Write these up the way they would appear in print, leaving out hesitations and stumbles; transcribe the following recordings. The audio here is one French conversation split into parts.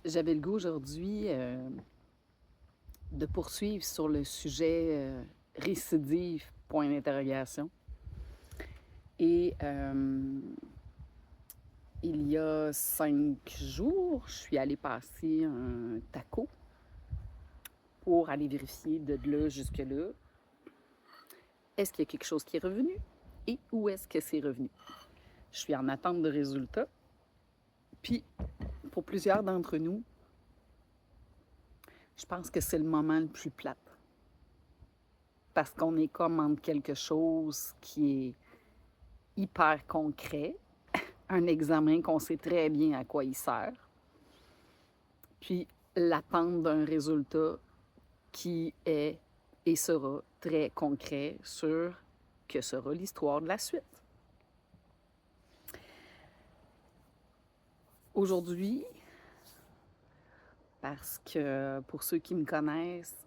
J'avais le goût aujourd'hui de poursuivre sur le sujet récidive, point d'interrogation. Et il y a 5 jours, je suis allée passer un taco pour aller vérifier de là jusque-là. Est-ce qu'il y a quelque chose qui est revenu et où est-ce que c'est revenu? Je suis en attente de résultats. Puis, pour plusieurs d'entre nous, je pense que c'est le moment le plus plate. Parce qu'on est comme entre quelque chose qui est hyper concret, un examen qu'on sait très bien à quoi il sert, puis l'attente d'un résultat qui est et sera très concret sur que sera l'histoire de la suite. Aujourd'hui, parce que pour ceux qui me connaissent,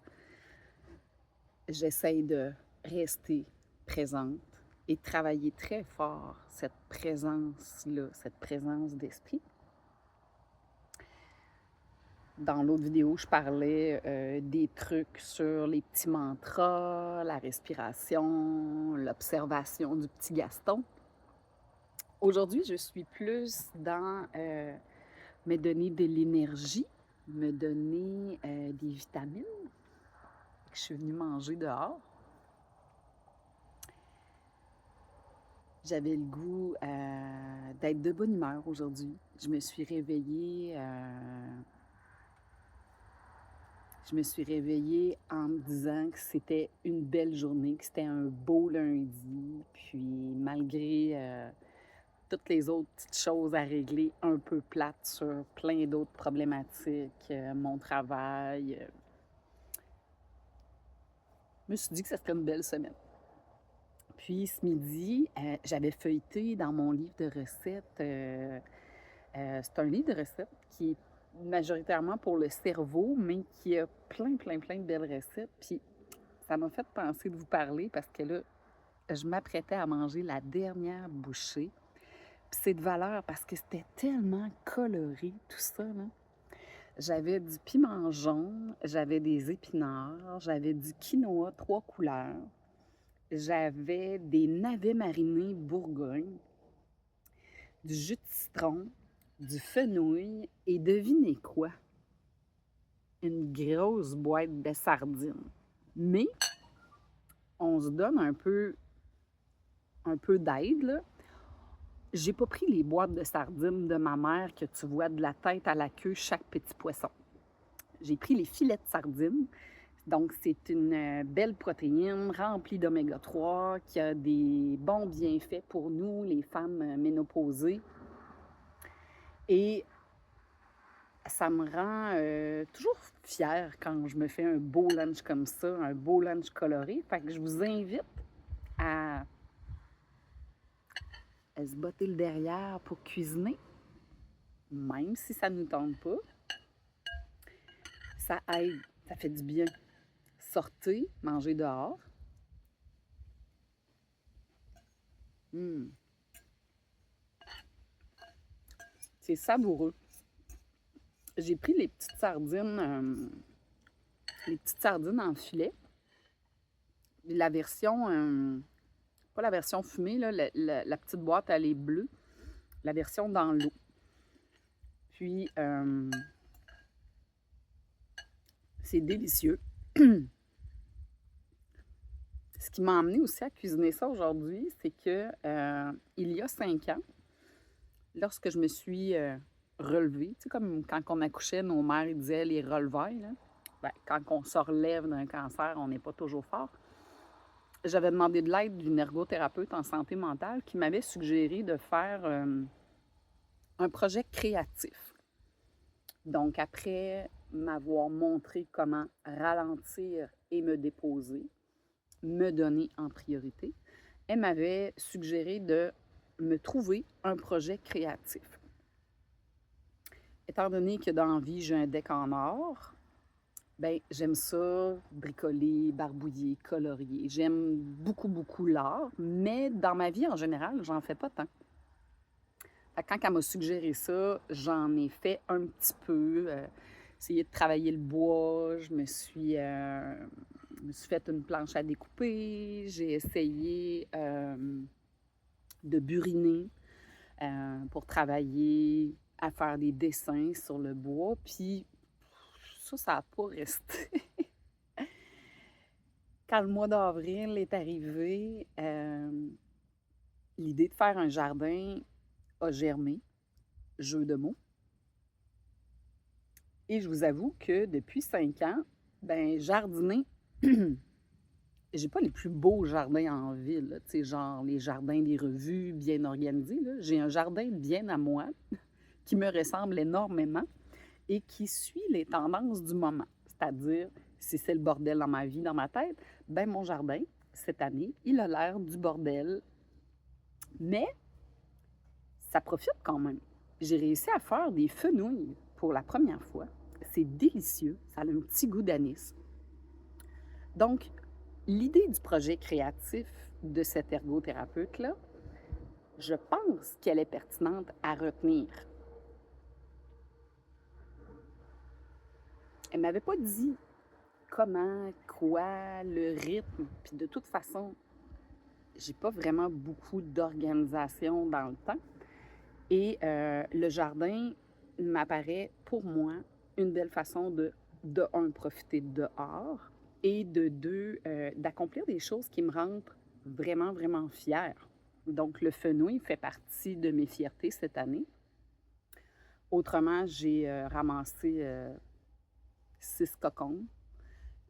j'essaye de rester présente et travailler très fort cette présence-là, cette présence d'esprit. Dans l'autre vidéo, je parlais des trucs sur les petits mantras, la respiration, l'observation du petit Gaston. Aujourd'hui, je suis plus dans me donner de l'énergie, me donner des vitamines que je suis venue manger dehors. J'avais le goût d'être de bonne humeur aujourd'hui. Je me suis réveillée en me disant que c'était une belle journée, que c'était un beau lundi. Puis malgré toutes les autres petites choses à régler un peu plates sur plein d'autres problématiques, mon travail, je me suis dit que ça serait une belle semaine. Puis ce midi, j'avais feuilleté dans mon livre de recettes. C'est un livre de recettes qui est majoritairement pour le cerveau, mais qui a plein de belles recettes. Puis ça m'a fait penser de vous parler parce que là, je m'apprêtais à manger la dernière bouchée. Puis c'est de valeur parce que c'était tellement coloré, tout ça, là. J'avais du piment jaune, j'avais des épinards, j'avais du quinoa 3 couleurs, j'avais des navets marinés Bourgogne, du jus de citron, du fenouil et devinez quoi? Une grosse boîte de sardines. Mais on se donne un peu d'aide, là. J'ai pas pris les boîtes de sardines de ma mère que tu vois de la tête à la queue chaque petit poisson. J'ai pris les filets de sardines. Donc, c'est une belle protéine remplie d'oméga 3 qui a des bons bienfaits pour nous, les femmes ménopausées. Et ça me rend toujours fière quand je me fais un beau lunch comme ça, un beau lunch coloré. Fait que je vous invite à se botter le derrière pour cuisiner, même si ça ne nous tente pas. Ça aide, ça fait du bien. Sortez, mangez dehors. C'est savoureux. J'ai pris les petites sardines en filet. La version, pas la version fumée, là, la petite boîte, elle est bleue. La version dans l'eau. Puis, c'est délicieux. Ce qui m'a amené aussi à cuisiner ça aujourd'hui, c'est que il y a 5 ans, lorsque je me suis relevée, tu sais, comme quand on accouchait, nos mères ils disaient les relevailles, là. Ben, quand on se relève d'un cancer, on n'est pas toujours fort. J'avais demandé de l'aide d'une ergothérapeute en santé mentale qui m'avait suggéré de faire un projet créatif. Donc, après m'avoir montré comment ralentir et me déposer, me donner en priorité, elle m'avait suggéré de me trouver un projet créatif. Étant donné que dans la vie, j'ai un deck en or, ben j'aime ça, bricoler, barbouiller, colorier. J'aime beaucoup l'art, mais dans ma vie en général, j'en fais pas tant. Quand elle m'a suggéré ça, j'en ai fait un petit peu. Essayé de travailler le bois, je me suis fait une planche à découper, j'ai essayé de buriner pour travailler à faire des dessins sur le bois, puis ça n'a pas resté. Quand le mois d'avril est arrivé, l'idée de faire un jardin a germé, jeu de mots. Et je vous avoue que depuis 5 ans, ben jardiner, j'ai pas les plus beaux jardins en ville, là, tu sais, genre les jardins des revues bien organisés, là. J'ai un jardin bien à moi qui me ressemble énormément et qui suit les tendances du moment. C'est-à-dire, si c'est le bordel dans ma vie, dans ma tête, ben mon jardin, cette année, il a l'air du bordel. Mais ça profite quand même. J'ai réussi à faire des fenouils pour la première fois. C'est délicieux. Ça a un petit goût d'anis. Donc, l'idée du projet créatif de cet ergothérapeute-là, je pense qu'elle est pertinente à retenir. Elle ne m'avait pas dit comment, quoi, le rythme. Puis de toute façon, j'ai pas vraiment beaucoup d'organisation dans le temps. Et le jardin m'apparaît pour moi une belle façon de un, profiter dehors et de deux, d'accomplir des choses qui me rendent vraiment, vraiment fière. Donc, le fenouil fait partie de mes fiertés cette année. Autrement, j'ai ramassé 6 cocons.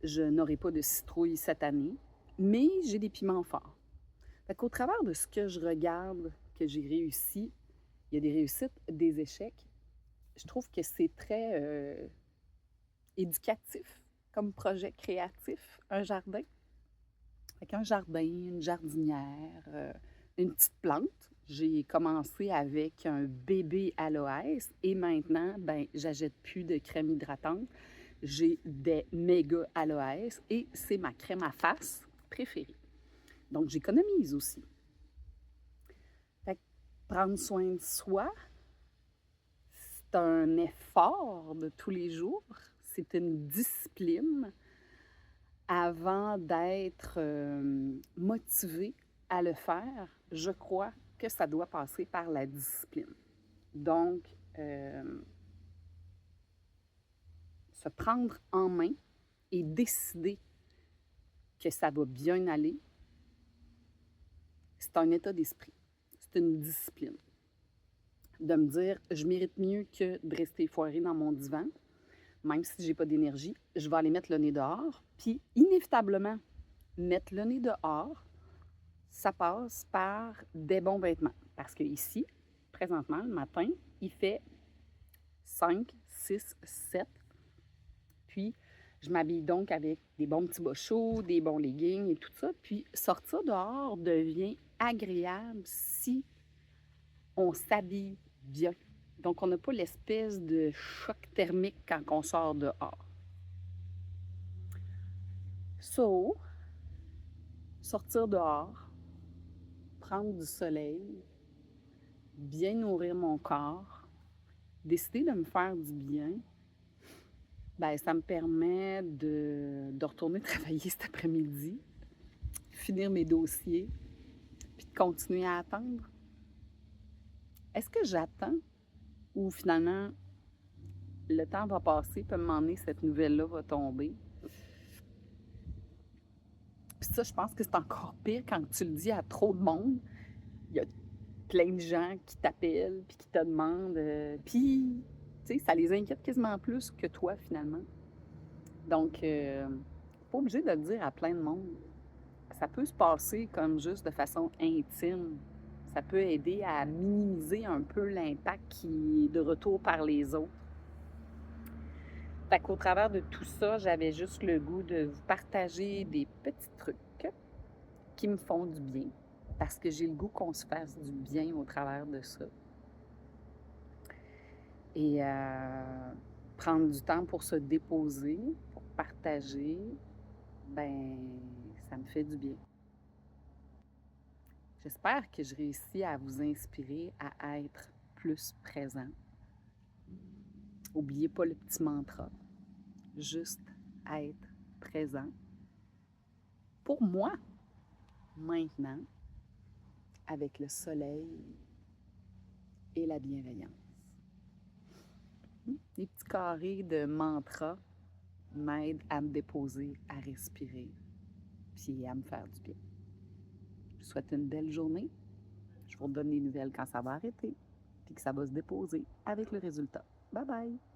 Je n'aurai pas de citrouille cette année, mais j'ai des piments forts. Fait qu'au travers de ce que je regarde, que j'ai réussi, il y a des réussites, des échecs. Je trouve que c'est très éducatif comme projet créatif, un jardin. Avec un jardin, une jardinière, une petite plante. J'ai commencé avec un bébé aloès et maintenant, ben, j'achète plus de crème hydratante. J'ai des méga aloès et c'est ma crème à face préférée. Donc, j'économise aussi. Fait que prendre soin de soi, c'est un effort de tous les jours. C'est une discipline avant d'être motivé à le faire. Je crois que ça doit passer par la discipline. Donc, se prendre en main et décider que ça va bien aller, c'est un état d'esprit. C'est une discipline. De me dire, je mérite mieux que de rester foiré dans mon divan, même si je n'ai pas d'énergie, je vais aller mettre le nez dehors. Puis, inévitablement, mettre le nez dehors, ça passe par des bons vêtements. Parce que ici, présentement, le matin, il fait 5, 6, 7. Puis, je m'habille donc avec des bons petits bas chauds, des bons leggings et tout ça. Puis, sortir dehors devient agréable si on s'habille bien. Donc, on n'a pas l'espèce de choc thermique quand on sort dehors. So, sortir dehors, prendre du soleil, bien nourrir mon corps, décider de me faire du bien, ben ça me permet de retourner travailler cet après-midi, finir mes dossiers, puis de continuer à attendre. Est-ce que j'attends ou finalement le temps va passer, puis à un moment donné, cette nouvelle-là va tomber? Puis ça, je pense que c'est encore pire quand tu le dis à trop de monde. Il y a plein de gens qui t'appellent, puis qui te demandent, puis, tu sais, ça les inquiète quasiment plus que toi, finalement. Donc, pas obligé de le dire à plein de monde. Ça peut se passer comme juste de façon intime. Ça peut aider à minimiser un peu l'impact qui est de retour par les autres. Fait qu'au travers de tout ça, j'avais juste le goût de vous partager des petits trucs qui me font du bien. Parce que j'ai le goût qu'on se fasse du bien au travers de ça. Et prendre du temps pour se déposer, pour partager, ben ça me fait du bien. J'espère que je réussis à vous inspirer à être plus présent. N'oubliez pas le petit mantra. Juste être présent. Pour moi, maintenant, avec le soleil et la bienveillance. Les petits carrés de mantra m'aident à me déposer, à respirer, puis à me faire du bien. Je vous souhaite une belle journée. Je vous redonne les nouvelles quand ça va arrêter, puis que ça va se déposer avec le résultat. Bye bye!